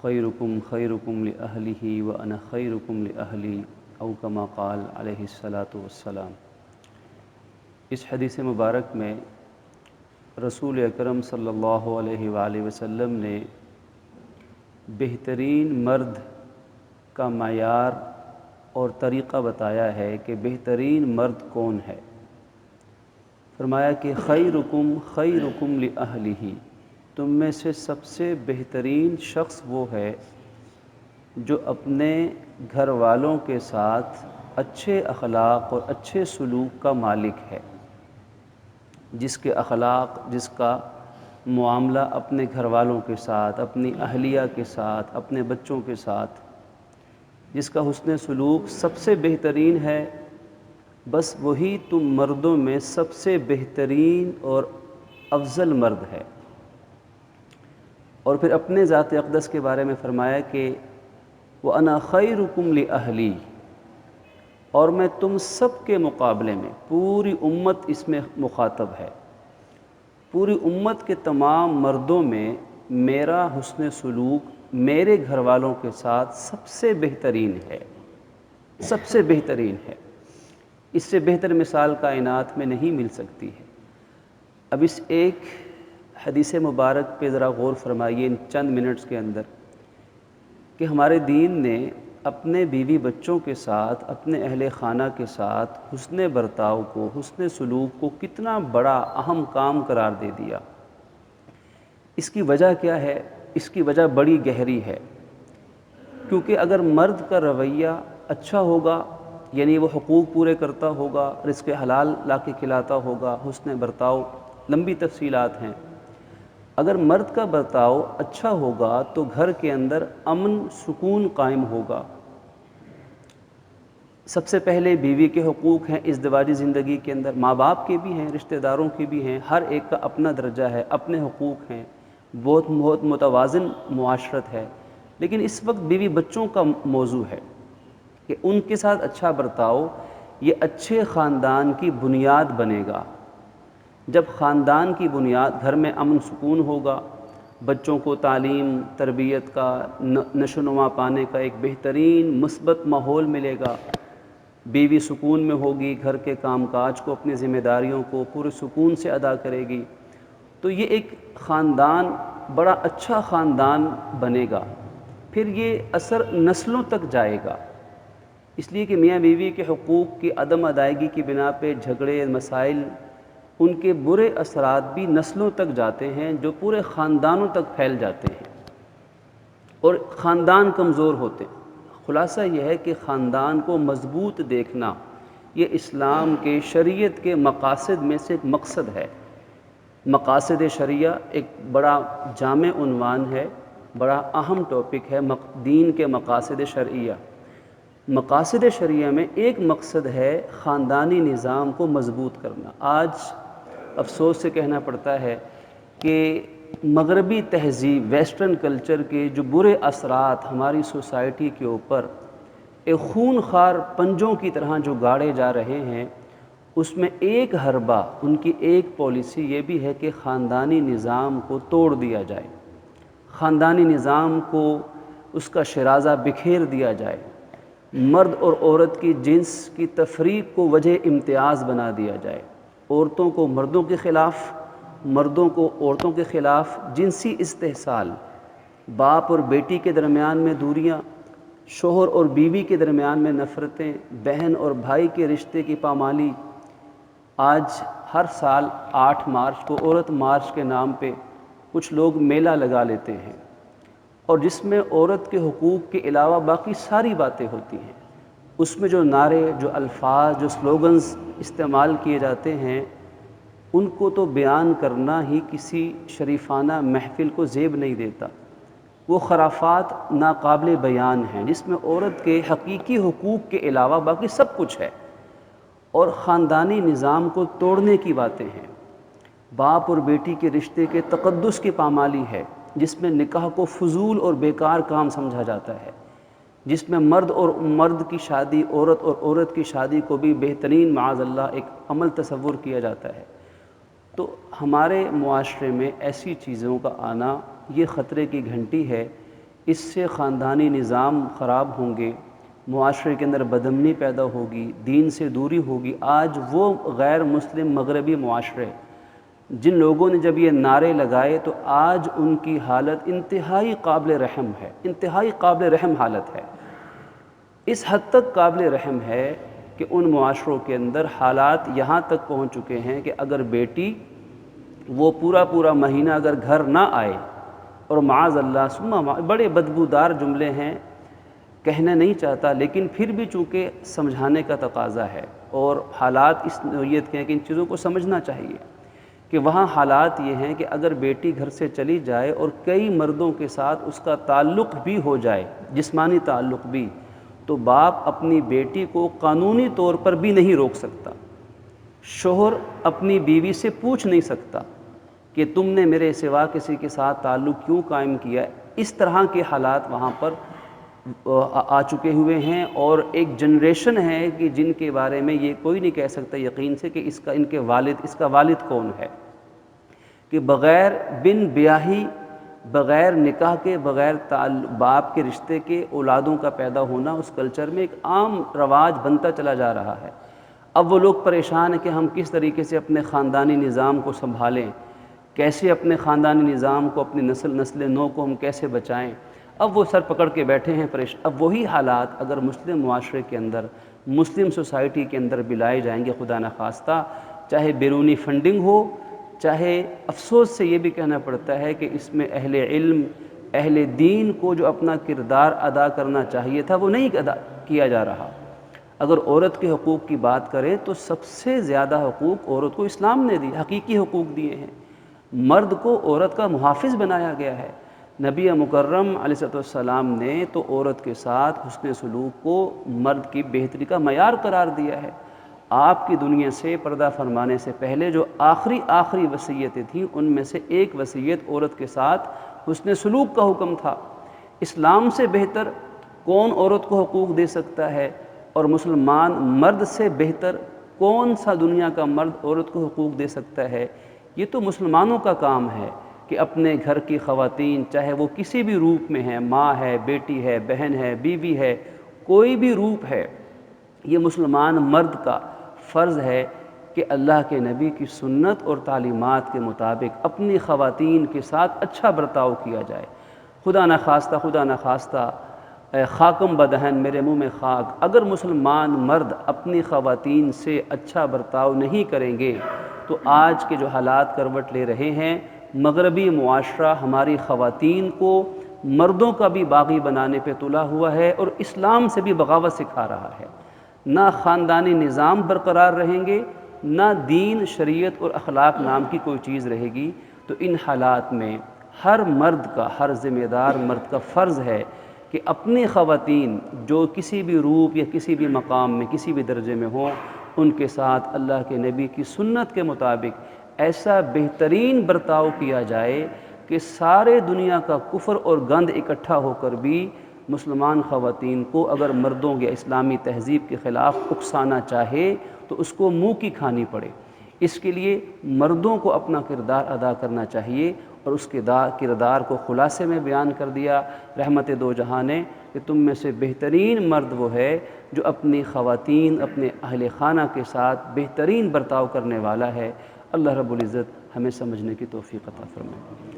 خیرکم خیرکم لأہلہ وأنا خیرکم لأہلی او کما قال علیہ الصلاۃ والسلام۔ اس حدیث مبارک میں رسول اکرم صلی اللہ علیہ وآلہ وسلم نے بہترین مرد کا معیار اور طریقہ بتایا ہے کہ بہترین مرد کون ہے۔ فرمایا کہ خیرکم خیرکم لأہلہ، تم میں سے سب سے بہترین شخص وہ ہے جو اپنے گھر والوں کے ساتھ اچھے اخلاق اور اچھے سلوک کا مالک ہے، جس کے اخلاق، جس کا معاملہ اپنے گھر والوں کے ساتھ، اپنی اہلیہ کے ساتھ، اپنے بچوں کے ساتھ، جس کا حسن سلوک سب سے بہترین ہے، بس وہی تم مردوں میں سب سے بہترین اور افضل مرد ہے۔ اور پھر اپنے ذات اقدس کے بارے میں فرمایا کہ وَأَنَا خَيْرُكُمْ لِأَهْلِي، اور میں تم سب کے مقابلے میں، پوری امت اس میں مخاطب ہے، پوری امت کے تمام مردوں میں میرا حسن سلوک میرے گھر والوں کے ساتھ سب سے بہترین ہے، سب سے بہترین ہے۔ اس سے بہتر مثال کائنات میں نہیں مل سکتی ہے۔ اب اس ایک حدیث مبارک پہ ذرا غور فرمائیے ان چند منٹس کے اندر کہ ہمارے دین نے اپنے بیوی بچوں کے ساتھ، اپنے اہل خانہ کے ساتھ حسن برتاؤ کو، حسن سلوک کو کتنا بڑا اہم کام قرار دے دیا۔ اس کی وجہ کیا ہے؟ اس کی وجہ بڑی گہری ہے، کیونکہ اگر مرد کا رویہ اچھا ہوگا، یعنی وہ حقوق پورے کرتا ہوگا، رزق حلال لا کے کھلاتا ہوگا، حسن برتاؤ، لمبی تفصیلات ہیں، اگر مرد کا برتاؤ اچھا ہوگا تو گھر کے اندر امن سکون قائم ہوگا۔ سب سے پہلے بیوی کے حقوق ہیں ازدواجی زندگی کے اندر، ماں باپ کے بھی ہیں، رشتہ داروں کے بھی ہیں، ہر ایک کا اپنا درجہ ہے، اپنے حقوق ہیں، بہت متوازن معاشرت ہے۔ لیکن اس وقت بیوی بچوں کا موضوع ہے کہ ان کے ساتھ اچھا برتاؤ یہ اچھے خاندان کی بنیاد بنے گا۔ جب خاندان کی بنیاد، گھر میں امن سکون ہوگا، بچوں کو تعلیم تربیت کا، نشو و نما پانے کا ایک بہترین مثبت ماحول ملے گا، بیوی سکون میں ہوگی، گھر کے کام کاج کو، اپنی ذمہ داریوں کو پورے سکون سے ادا کرے گی، تو یہ ایک خاندان بڑا اچھا خاندان بنے گا۔ پھر یہ اثر نسلوں تک جائے گا، اس لیے کہ میاں بیوی کے حقوق کی عدم ادائیگی کی بنا پہ جھگڑے مسائل، ان کے برے اثرات بھی نسلوں تک جاتے ہیں، جو پورے خاندانوں تک پھیل جاتے ہیں اور خاندان کمزور ہوتے ہیں۔ خلاصہ یہ ہے کہ خاندان کو مضبوط دیکھنا یہ اسلام کے، شریعت کے مقاصد میں سے ایک مقصد ہے۔ مقاصد شریعہ ایک بڑا جامع عنوان ہے، بڑا اہم ٹاپک ہے، دین کے مقاصد شرعیہ۔ مقاصد شریعہ میں ایک مقصد ہے خاندانی نظام کو مضبوط کرنا۔ آج افسوس سے کہنا پڑتا ہے کہ مغربی تہذیب، ویسٹرن کلچر کے جو برے اثرات ہماری سوسائٹی کے اوپر ایک خون خوار پنجوں کی طرح جو گاڑے جا رہے ہیں، اس میں ایک حربہ، ان کی ایک پالیسی یہ بھی ہے کہ خاندانی نظام کو توڑ دیا جائے، خاندانی نظام کو، اس کا شیرازہ بکھیر دیا جائے، مرد اور عورت کی جنس کی تفریق کو وجہ امتیاز بنا دیا جائے، عورتوں کو مردوں کے خلاف، مردوں کو عورتوں کے خلاف، جنسی استحصال، باپ اور بیٹی کے درمیان میں دوریاں، شوہر اور بیوی کے درمیان میں نفرتیں، بہن اور بھائی کے رشتے کی پامالی۔ آج ہر سال 8 مارچ کو عورت مارچ کے نام پہ کچھ لوگ میلہ لگا لیتے ہیں، اور جس میں عورت کے حقوق کے علاوہ باقی ساری باتیں ہوتی ہیں، اس میں جو نعرے، جو الفاظ، جو سلوگنز استعمال کیے جاتے ہیں، ان کو تو بیان کرنا ہی کسی شریفانہ محفل کو زیب نہیں دیتا۔ وہ خرافات ناقابل بیان ہیں جس میں عورت کے حقیقی حقوق کے علاوہ باقی سب کچھ ہے، اور خاندانی نظام کو توڑنے کی باتیں ہیں۔ باپ اور بیٹی کے رشتے کے تقدس کی پامالی ہے، جس میں نکاح کو فضول اور بیکار کام سمجھا جاتا ہے، جس میں مرد اور مرد کی شادی، عورت اور عورت کی شادی کو بھی بہترین معاذ اللہ ایک عمل تصور کیا جاتا ہے۔ تو ہمارے معاشرے میں ایسی چیزوں کا آنا یہ خطرے کی گھنٹی ہے اس سے خاندانی نظام خراب ہوں گے، معاشرے کے اندر بدامنی پیدا ہوگی، دین سے دوری ہوگی۔ آج وہ غیر مسلم مغربی معاشرے جن لوگوں نے جب یہ نعرے لگائے تو آج ان کی حالت انتہائی قابل رحم ہے، انتہائی قابل رحم حالت ہے۔ اس حد تک قابل رحم ہے کہ ان معاشروں کے اندر حالات یہاں تک پہنچ چکے ہیں کہ اگر بیٹی وہ پورا مہینہ اگر گھر نہ آئے، اور معاذ اللہ بڑے بدبودار جملے ہیں، کہنا نہیں چاہتا، لیکن پھر بھی چونکہ سمجھانے کا تقاضا ہے اور حالات اس نوعیت کے ہیں کہ ان چیزوں کو سمجھنا چاہیے کہ وہاں حالات یہ ہیں کہ اگر بیٹی گھر سے چلی جائے اور کئی مردوں کے ساتھ اس کا تعلق بھی ہو جائے، جسمانی تعلق بھی، تو باپ اپنی بیٹی کو قانونی طور پر بھی نہیں روک سکتا۔ شوہر اپنی بیوی سے پوچھ نہیں سکتا کہ تم نے میرے سوا کسی کے ساتھ تعلق کیوں قائم کیا ہے۔ اس طرح کے حالات وہاں پر آ چکے ہوئے ہیں، اور ایک جنریشن ہے کہ جن کے بارے میں یہ کوئی نہیں کہہ سکتا یقین سے کہ اس کا والد کون ہے، کہ بغیر بن بیاہی، بغیر نکاح کے، بغیر باپ کے رشتے کے اولادوں کا پیدا ہونا اس کلچر میں ایک عام رواج بنتا چلا جا رہا ہے۔ اب وہ لوگ پریشان ہیں کہ ہم کس طریقے سے اپنے خاندانی نظام کو سنبھالیں، کیسے اپنے خاندانی نظام کو، اپنی نسل نو کو ہم کیسے بچائیں۔ اب وہ سر پکڑ کے بیٹھے ہیں پریشان۔ اب وہی حالات اگر مسلم معاشرے کے اندر، مسلم سوسائٹی کے اندر بھی لائے جائیں گے خدا نخواستہ، چاہے بیرونی فنڈنگ ہو، چاہے افسوس سے یہ بھی کہنا پڑتا ہے کہ اس میں اہل علم، اہل دین کو جو اپنا کردار ادا کرنا چاہیے تھا وہ نہیں ادا کیا جا رہا۔ اگر عورت کے حقوق کی بات کریں تو سب سے زیادہ حقوق عورت کو اسلام نے دی، حقیقی حقوق دیے ہیں۔ مرد کو عورت کا محافظ بنایا گیا ہے۔ نبی مکرم علیہ السلام نے تو عورت کے ساتھ حسن سلوک کو مرد کی بہتری کا معیار قرار دیا ہے۔ آپ کی دنیا سے پردہ فرمانے سے پہلے جو آخری وصیتیں تھیں ان میں سے ایک وصیت عورت کے ساتھ حسن سلوک کا حکم تھا۔ اسلام سے بہتر کون عورت کو حقوق دے سکتا ہے، اور مسلمان مرد سے بہتر کون سا دنیا کا مرد عورت کو حقوق دے سکتا ہے؟ یہ تو مسلمانوں کا کام ہے کہ اپنے گھر کی خواتین، چاہے وہ کسی بھی روپ میں ہیں، ماں ہے، بیٹی ہے، بہن ہے، بیوی ہے، کوئی بھی روپ ہے، یہ مسلمان مرد کا فرض ہے کہ اللہ کے نبی کی سنت اور تعلیمات کے مطابق اپنی خواتین کے ساتھ اچھا برتاؤ کیا جائے۔ خدا نخواستہ خاکم بدہن، میرے منہ میں خاک، اگر مسلمان مرد اپنی خواتین سے اچھا برتاؤ نہیں کریں گے تو آج کے جو حالات کروٹ لے رہے ہیں، مغربی معاشرہ ہماری خواتین کو مردوں کا بھی باغی بنانے پہ تلا ہوا ہے اور اسلام سے بھی بغاوت سکھا رہا ہے۔ نہ خاندانی نظام برقرار رہیں گے، نہ دین، شریعت اور اخلاق نام کی کوئی چیز رہے گی۔ تو ان حالات میں ہر مرد کا، ہر ذمہ دار مرد کا فرض ہے کہ اپنی خواتین جو کسی بھی روپ یا کسی بھی مقام میں، کسی بھی درجے میں ہوں، ان کے ساتھ اللہ کے نبی کی سنت کے مطابق ایسا بہترین برتاؤ کیا جائے کہ سارے دنیا کا کفر اور گند اکٹھا ہو کر بھی مسلمان خواتین کو اگر مردوں یا اسلامی تہذیب کے خلاف اکسانا چاہے تو اس کو منہ کی کھانی پڑے۔ اس کے لیے مردوں کو اپنا کردار ادا کرنا چاہیے، اور اس کے کردار کو خلاصے میں بیان کر دیا رحمت دو جہاں نے کہ تم میں سے بہترین مرد وہ ہے جو اپنی خواتین، اپنے اہل خانہ کے ساتھ بہترین برتاؤ کرنے والا ہے۔ اللہ رب العزت ہمیں سمجھنے کی توفیق عطا فرمائے۔